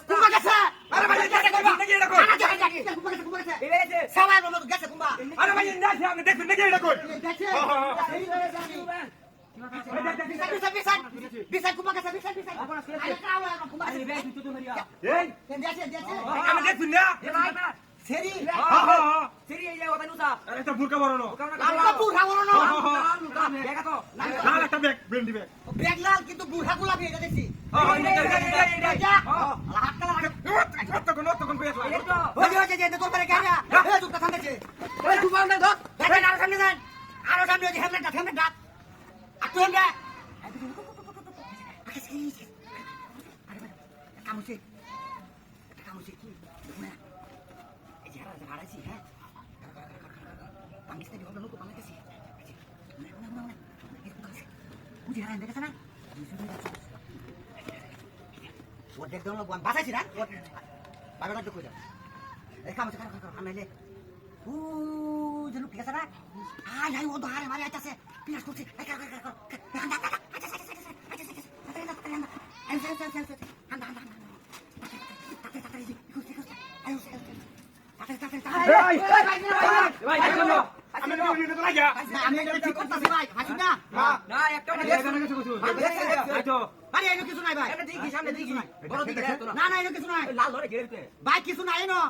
কুম্বা গেছে আরে ভাই দেখে নাকি এটা কই কুম্বা গেছে সবাই বলো গেছে কুম্বা আরে ভাই না আপনি দেখেন নাকি এটা কই গেছে বিসাই কুম্বা গেছে বিসাই আরে কাওয়া কুম্বা এই গেছে আমি দেখুন না সেরি সেরি এই জায়গা নুসা আরে একটা বুরকা বড় না আমরা বুড়া বলো না দেখা তো লাল একটা ব্যাগ বেন্ডি ব্যাগ ব্যাগ লাল কিন্তু বুড়া গোলাপি এটা দেখছি হাত কালা তখন পেয়েছ ওই যে তোর পারে গাড়ি এই দুটো থামতেছে ওই কুম্বা না ধর দেখেন আরো সামনে যান আরো সামনে ওই হেলমেট আর তুই আমরা কামুছে কি এই যে হারাইছি হ্যাঁ পাকিস্তানি হবে লোক পালাইতেছি বুঝি হারাই দেখেছ না ও দেখ দল বাঁচাইছি না বাবাটা তো কই দাও এই কামুছে কার আমেলে ও যে লোক ঠিক আছে না আই ও তো হারে মারি আইতাছে পিয়াস করছে কিছু নাই দেখুন